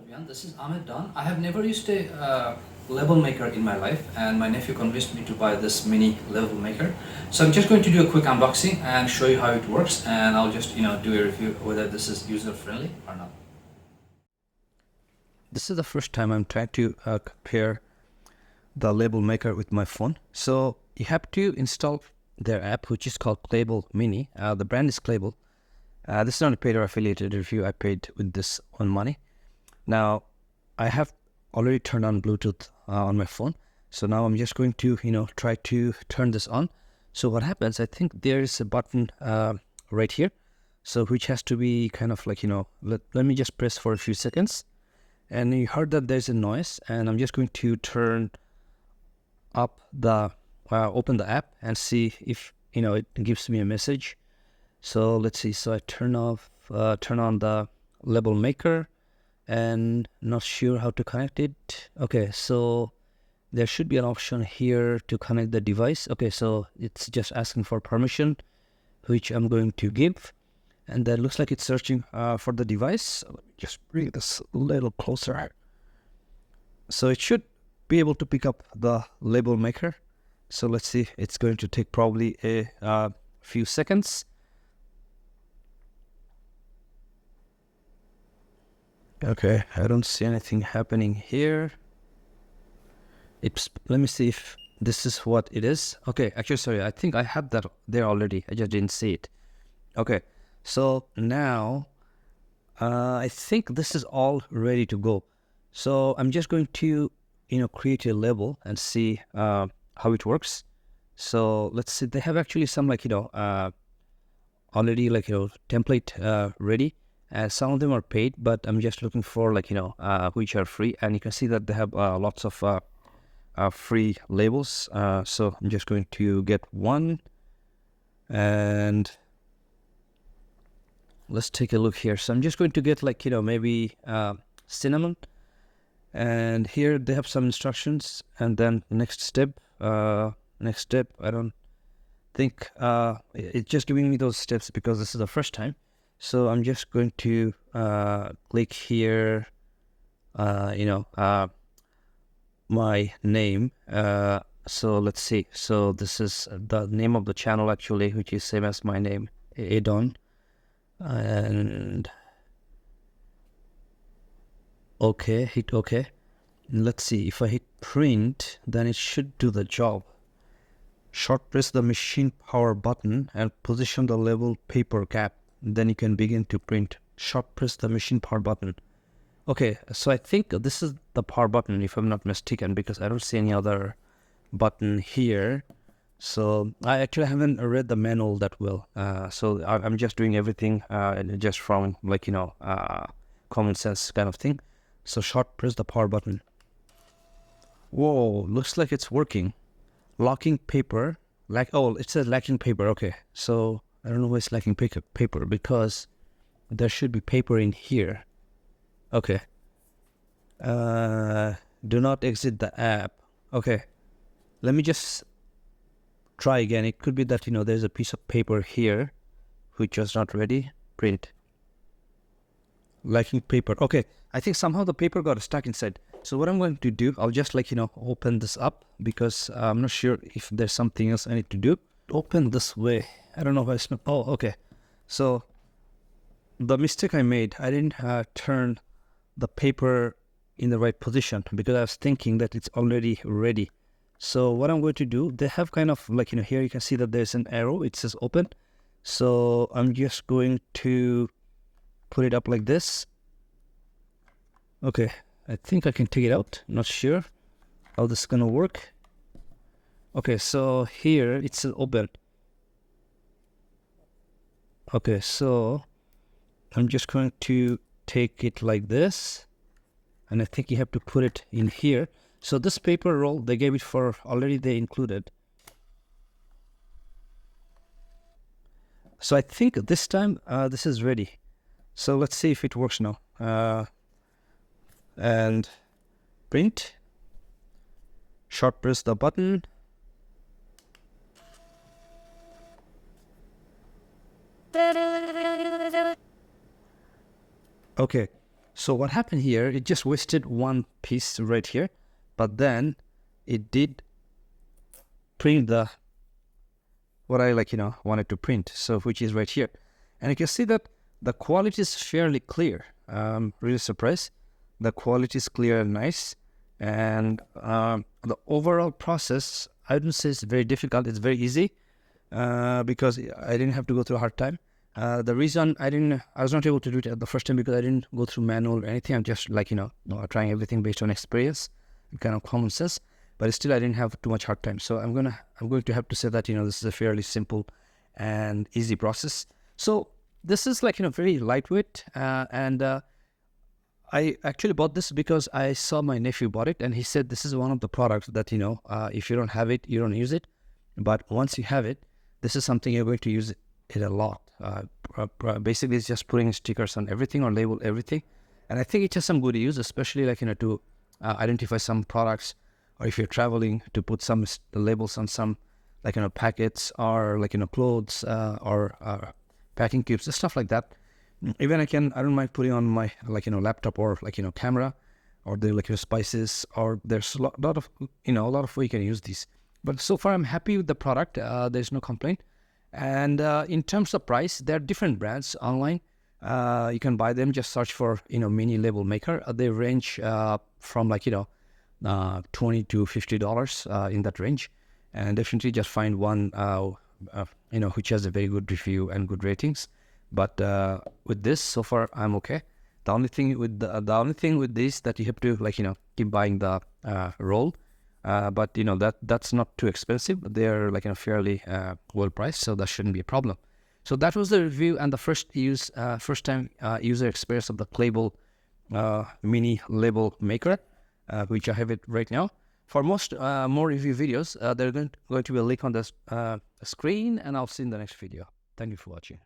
everyone, this is Ahmed Dawn. I have never used a label maker in my life, and my nephew convinced me to buy this mini label maker. So I'm just going to do a quick unboxing and show you how it works, and I'll just do a review whether this is user friendly or not. This is the first time I'm trying to compare the label maker with my phone. So you have to install their app, which is called CLABEL Mini. The brand is CLABEL. This is not a paid or affiliated review. I paid with this on money. Now, I have already turned on Bluetooth on my phone. So now I'm just going to, try to turn this on. So what happens, I think there is a button right here. So which has to be kind of like, let me just press for a few seconds. And you heard that there's a noise. And I'm just going to turn up the, open the app and see if, it gives me a message. So let's see. So I turn on the label maker. And not sure how to connect it. Okay, so there should be an option here to connect the device. Okay, so it's just asking for permission, which I'm going to give. And that looks like it's searching for the device. So let me just bring this a little closer. So it should be able to pick up the label maker. So let's see, it's going to take probably a few seconds. Okay, I don't see anything happening here. Let me see if this is what it is. Okay, actually, sorry, I think I have that there already. I just didn't see it. Okay, so now I think this is all ready to go. So I'm just going to, create a label and see how it works. So let's see, they have actually some already template ready. Some of them are paid, but I'm just looking for which are free. And you can see that they have lots of free labels. So I'm just going to get one. And let's take a look here. So I'm just going to get maybe cinnamon. And here they have some instructions. And then next step, I don't think it's just giving me those steps because this is the first time. So I'm just going to click here, my name. So let's see. So this is the name of the channel actually, which is same as my name, Ahmed Dawn. And okay, hit OK. And let's see, if I hit print, then it should do the job. Short press the machine power button and position the label paper cap. Then you can begin to print. Short press the machine power button. Okay, so I think this is the power button if I'm not mistaken, because I don't see any other button here. So I actually haven't read the manual that well. So I'm just doing everything just from common sense kind of thing. So short press the power button. Whoa, looks like it's working. Locking paper, it says lacking paper. Okay, so I don't know why it's lacking paper because there should be paper in here. Okay. Do not exit the app. Okay. Let me just try again. It could be that, there's a piece of paper here which was not ready. Print. Lacking paper. Okay. I think somehow the paper got stuck inside. So what I'm going to do, I'll just open this up because I'm not sure if there's something else I need to do. Open this way. I don't know if I smell. Oh, okay. So the mistake I made, I didn't turn the paper in the right position because I was thinking that it's already ready. So what I'm going to do, they have kind of here you can see that there's an arrow. It says open. So I'm just going to put it up like this. Okay. I think I can take it out. Not sure how this is going to work. Okay, so here it says open. Okay, so I'm just going to take it like this. And I think you have to put it in here. So this paper roll, they gave it for already they included. So I think this time this is ready. So let's see if it works now. And print. Short press the button. Okay, So what happened here, it just wasted one piece right here, but then it did print the what I wanted to print, so which is right here. And you can see that the quality is fairly clear. I'm really surprised. The quality is clear and nice. And the overall process, I wouldn't say it's very difficult. It's very easy because I didn't have to go through a hard time. The reason I was not able to do it at the first time because I didn't go through manual or anything. I'm just trying everything based on experience and kind of common sense. But still, I didn't have too much hard time. So I'm going to have to say that this is a fairly simple and easy process. So this is very lightweight, and I actually bought this because I saw my nephew bought it, and he said this is one of the products that if you don't have it, you don't use it. But once you have it, this is something you're going to use it a lot. Basically, it's just putting stickers on everything or label everything, and I think it has some good use, especially to identify some products, or if you're traveling, to put some labels on some packets or clothes or packing cubes, stuff like that. Even I don't mind putting on my laptop or camera, or the spices, or there's a lot of a lot of way you can use these. But so far I'm happy with the product. There's no complaint. And in terms of price, there are different brands online. You can buy them. Just search for mini label maker. They range from $20 to $50 in that range, and definitely just find one which has a very good review and good ratings. But with this, so far I'm okay. The only thing with this that you have to keep buying the roll, but that's not too expensive. They're fairly well priced, so that shouldn't be a problem. So that was the review and the first time user experience of the CLABEL mini label maker, which I have it right now. For most more review videos, there's going to be a link on the screen, and I'll see you in the next video. Thank you for watching.